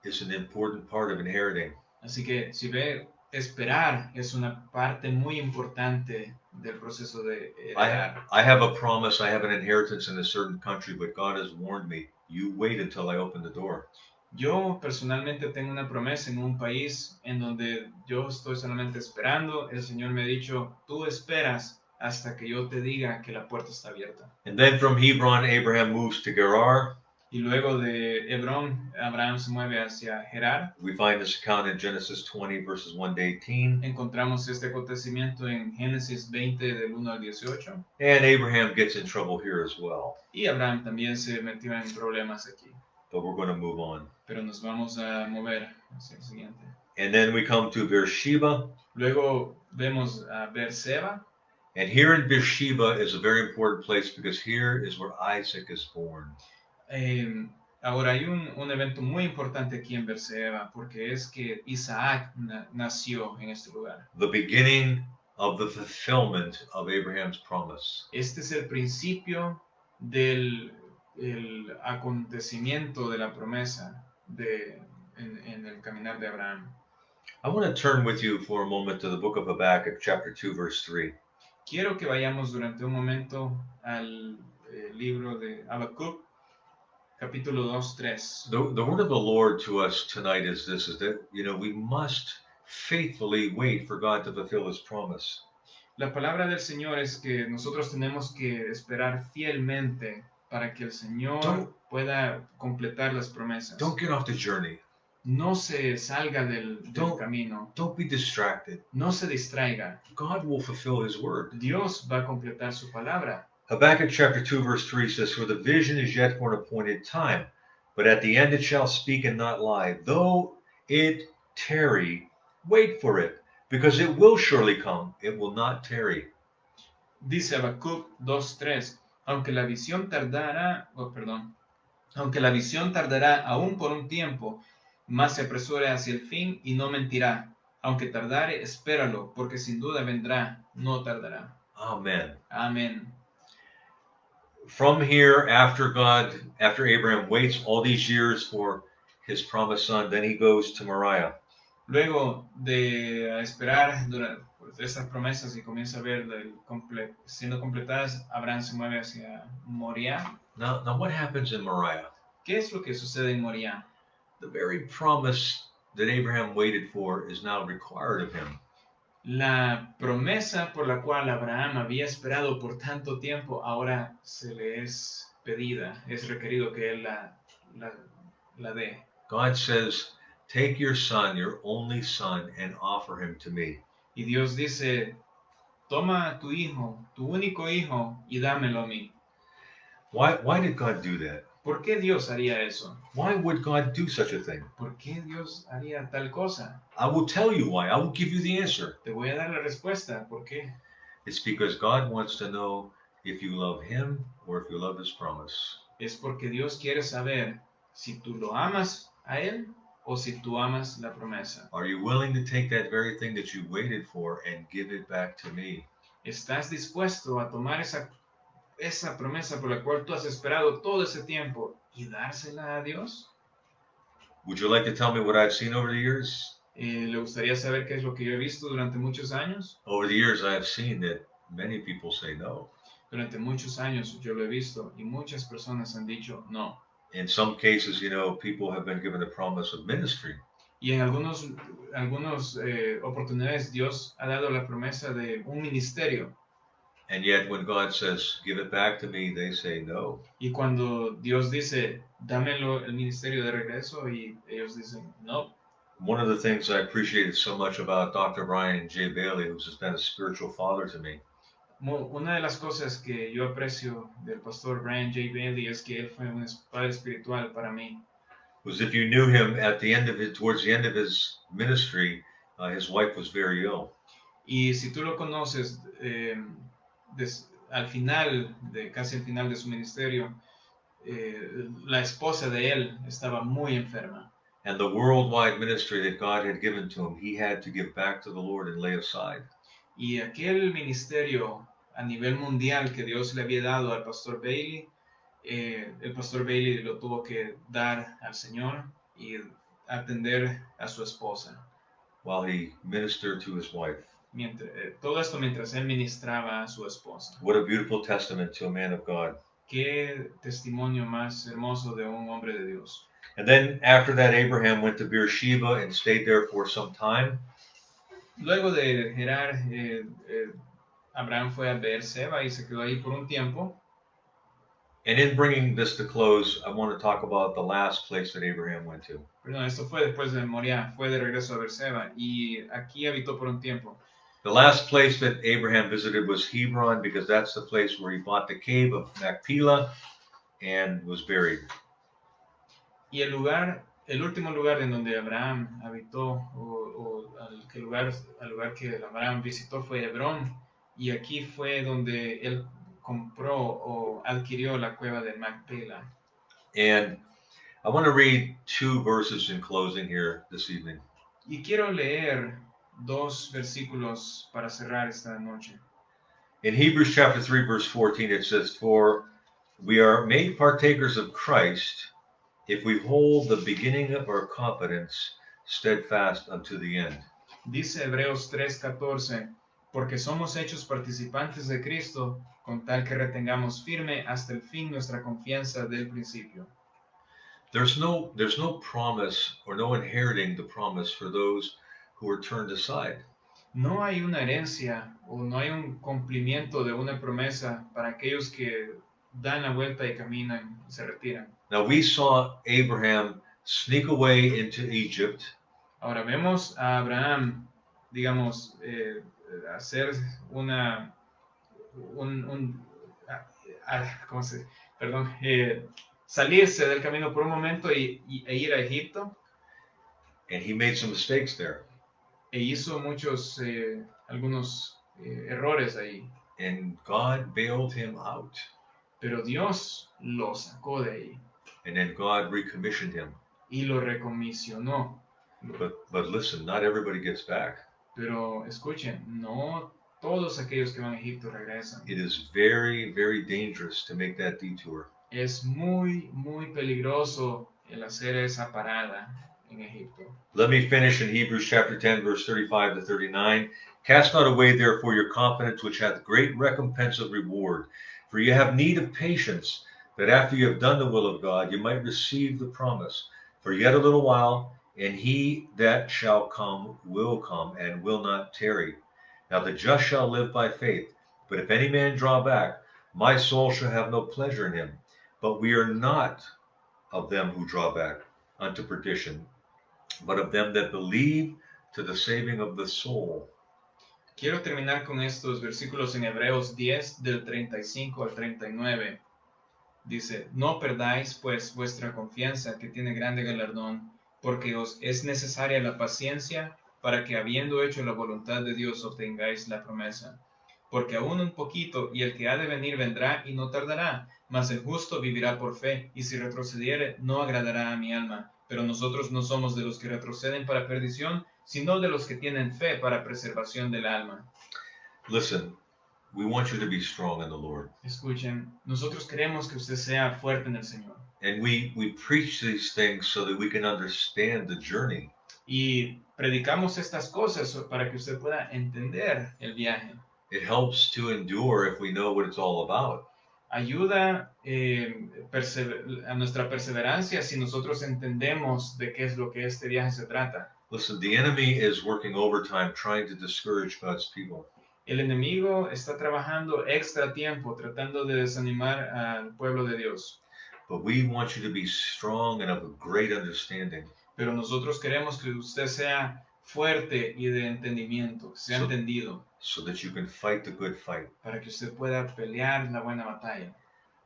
is an important part of inheriting. Así que si ve, esperar es una parte muy importante del proceso de heredar. I have a promise, I have an inheritance in a certain country, but God has warned me, you wait until I open the door. Yo personalmente tengo una promesa en un país en donde yo estoy solamente esperando. El Señor me ha dicho, tú esperas hasta que yo te diga que la puerta está abierta. And then from Hebron, Abraham moves to Gerar. Y luego de Hebrón, Abraham se mueve hacia Gerar. We find this account in Genesis 20, verses 1 to 18. Encontramos este acontecimiento en Génesis 20, del 1 al 18. And Abraham gets in trouble here as well. Y Abraham también se metió en problemas aquí. But we're going to move on. Pero nos vamos a mover hacia el siguiente. And then we come to Beersheba. Luego vemos a Beerseba. And here in Beersheba is a very important place because here is where Isaac is born. Ahora hay un evento muy importante aquí en Beerseba porque es que Isaac nació en este lugar. The beginning of the fulfillment of Abraham's promise. Este es el principio del acontecimiento de la promesa en el caminar de Abraham. I want to turn with you for a moment to the book of Habakkuk, chapter 2, verse 3. Quiero que vayamos durante un momento al libro de Habacuc, capítulo 2, 3. The word of the Lord to us tonight is this, is that, we must faithfully wait for God to fulfill his promise. La palabra del Señor es que nosotros tenemos que esperar fielmente para que el Señor pueda completar las promesas. Don't get off the journey. No se salga del camino. Don't be distracted. No se distraiga. God will fulfill his word. Dios va a completar su palabra. Habakkuk chapter 2 verse 3 says, for the vision is yet for an appointed time, but at the end it shall speak and not lie. Though it tarry, wait for it, because it will surely come. It will not tarry. Dice Habacuc 2:3, aunque la visión tardará aún por un tiempo, mas se apresure hacia el fin y no mentirá. Aunque tardare, espéralo, porque sin duda vendrá, no tardará. Amen. Amén. From here, after Abraham waits all these years for his promised son, then he goes to Moriah. Luego de esperar durante estas promesas y comienza a ver siendo completadas, Abraham se mueve hacia Moriah. Now what happens in Moriah? ¿Qué es lo que sucede en Moriah? The very promise that Abraham waited for is now required of him. La promesa por la cual Abraham había esperado por tanto tiempo, ahora se le es pedida, es requerido que él la dé. God says, take your son, your only son, and offer him to me. Y Dios dice, toma tu hijo, tu único hijo, y dámelo a mí. Why did God do that? ¿Por qué Dios haría eso? Why would God do such a thing? ¿Por qué Dios haría tal cosa? I will tell you why. I will give you the answer. Te voy a dar la respuesta. ¿Por qué? It's because God wants to know if you love him or if you love his promise. Es porque Dios quiere saber si tú lo amas a él o si tú amas la promesa. Are you willing to take that very thing that you waited for and give it back to me? ¿Estás dispuesto a tomar esa promesa por la cual tú has esperado todo ese tiempo y dársela a Dios? Would you like to tell me what I've seen over the years? ¿Le gustaría saber qué es lo que yo he visto durante muchos años? Over the years, I have seen that many people say no. Durante muchos años yo lo he visto y muchas personas han dicho no. In some cases, people have been given the promise of ministry. Y en algunas oportunidades Dios ha dado la promesa de un ministerio. And yet when God says, give it back to me, they say no. Y cuando Dios dice, dámelo el ministerio de regreso, y ellos dicen no. One of the things I appreciated so much about Dr. Brian J. Bailey, who's just been a spiritual father to me, Una de las cosas que yo aprecio del pastor Brian J. Bailey es que él fue un padre espiritual para mí. was if you knew him towards the end of his ministry, his wife was very ill. Y si tú lo conoces, casi al final de su ministerio, la esposa de él estaba muy enferma. And the worldwide ministry that God had given to him, he had to give back to the Lord and lay aside. Y aquel ministerio a nivel mundial que Dios le había dado al pastor Bailey, el pastor Bailey lo tuvo que dar al Señor y atender a su esposa. While he ministered to his wife. Todo esto mientras él ministraba a su esposa. What a beautiful testament to a man of God. Qué testimonio más hermoso de un hombre de Dios. And then after that, Abraham went to Beersheba and stayed there for some time. Luego de Gerar, Abraham fue a Beerseba y se quedó ahí por un tiempo. And in bringing this to close, I want to talk about the last place that Abraham went to. Perdón, esto fue después de Moriah, fue de regreso a Beerseba y aquí habitó por un tiempo. The last place that Abraham visited was Hebron, because that's the place where he bought the cave of Machpelah and was buried. Y el último lugar en donde Abraham habitó, al lugar que Abraham visitó fue Hebrón, y aquí fue donde él compró o adquirió la cueva de Machpelah. And I want to read 2 verses in closing here this evening. Y quiero leer 2 versículos para cerrar esta noche. In Hebrews chapter 3, verse 14, it says, "For we are made partakers of Christ if we hold the beginning of our confidence steadfast unto the end." Dice Hebreos 3:14, porque somos hechos participantes de Cristo, con tal que retengamos firme hasta el fin nuestra confianza del principio. There's no promise or no inheriting the promise for those who are turned aside. No hay una herencia o no hay un cumplimiento de una promesa para aquellos que dan la vuelta y caminan y se retiran. Now we saw Abraham sneak away into Egypt. Ahora vemos a Abraham, digamos, hacer salirse del camino por un momento e ir a Egipto. And he made some mistakes there. E hizo algunos errores ahí. And God bailed him out. Pero Dios lo sacó de ahí. And then God recommissioned him. Y lo recomisionó. But listen, not everybody gets back. Pero escuchen, no todos aquellos que van a Egipto regresan. It is very, very dangerous to make that detour. Es muy, muy peligroso el hacer esa parada en Egipto. Let me finish in Hebrews chapter 10, verse 35 to 39. "Cast not away therefore your confidence, which hath great recompense of reward. For you have need of patience, that after you have done the will of God, you might receive the promise. For yet a little while, and he that shall come and will not tarry. Now the just shall live by faith. But if any man draw back, my soul shall have no pleasure in him. But we are not of them who draw back unto perdition, but of them that believe to the saving of the soul." Quiero terminar con estos versículos en Hebreos 10, del 35 al 39. Dice, no perdáis pues vuestra confianza, que tiene grande galardón, porque os es necesaria la paciencia, para que habiendo hecho la voluntad de Dios obtengáis la promesa. Porque aún un poquito, y el que ha de venir vendrá y no tardará, mas el justo vivirá por fe, y si retrocediere no agradará a mi alma. Pero nosotros no somos de los que retroceden para perdición, sino de los que tienen fe para preservación del alma. Listen, we want you to be strong in the Lord. Escuchen, nosotros queremos que usted sea fuerte en el Señor. And we preach these things so that we can understand the journey. Y predicamos estas cosas para que usted pueda entender el viaje. It helps to endure if we know what it's all about. Ayuda a nuestra perseverancia si nosotros entendemos de qué es lo que este viaje se trata. Listen, the enemy is working overtime trying to discourage God's people. El enemigo está trabajando extra tiempo tratando de desanimar al pueblo de Dios. But we want you to be strong and of a great understanding. Pero nosotros queremos que usted sea fuerte y de entendimiento, sea entendido. So that you can fight the good fight. Para que usted pueda pelear la buena batalla.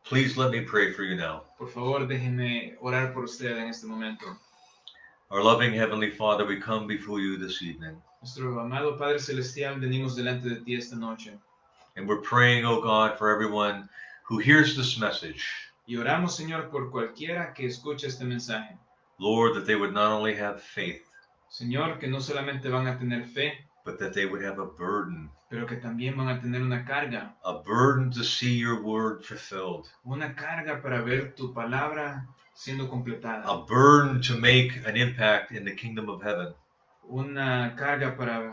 Please let me pray for you now. Por favor, déjeme orar por usted en este momento. Our loving Heavenly Father, we come before you this evening. Nuestro amado Padre Celestial, venimos delante de ti esta noche. And we're praying, oh God, for everyone who hears this message. Y oramos, Señor, por cualquiera que escuche este mensaje. Lord, that they would not only have faith, Señor, que no solamente van a tener fe, but that they would have a burden. Pero que también van a tener una carga. A burden to see your word fulfilled. Una carga para ver tu palabra siendo completada. A burden to make an impact in the kingdom of heaven. Una carga para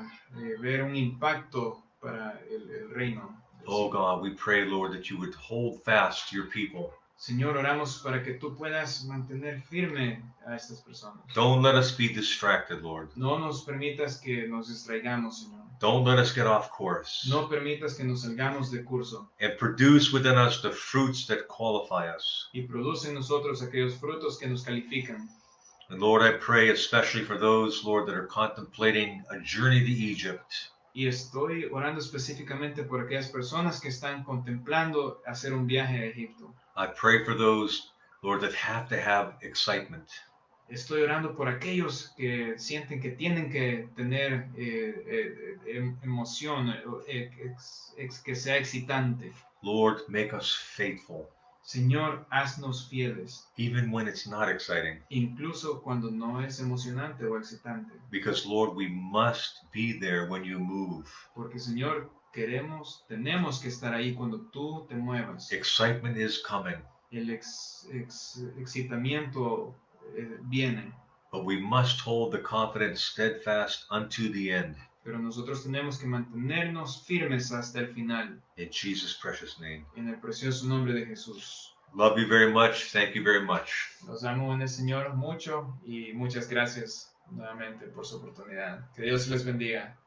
ver un impacto para el reino. Oh God, we pray, Lord, that you would hold fast your people. Señor, oramos para que tú puedas mantener firme a estas personas. Don't let us be distracted, Lord. No nos permitas que nos distraigamos, Señor. Don't let us get off course. No permitas que nos salgamos de curso. And produce within us the fruits that qualify us. Y produce en nosotros aquellos frutos que nos califican. And Lord, I pray especially for those, Lord, that are contemplating a journey to Egypt. Y estoy orando específicamente por aquellas personas que están contemplando hacer un viaje a Egipto. I pray for those, Lord, that have excitement. Estoy orando por aquellos que sienten que tienen que tener emoción, que sea excitante. Lord, make us faithful. Señor, haznos fieles. Even when it's not exciting. Incluso cuando no es emocionante o excitante. Because, Lord, we must be there when you move. Porque, Señor, tenemos que estar ahí cuando tú te muevas. Excitement is coming. El excitamiento viene. But we must hold the confidence steadfast unto the end. Pero nosotros tenemos que mantenernos firmes hasta el final. In Jesus' precious name. En el precioso nombre de Jesús. Love you very much. Thank you very much. Los amo en el Señor mucho y muchas gracias nuevamente por su oportunidad. Que Dios les bendiga.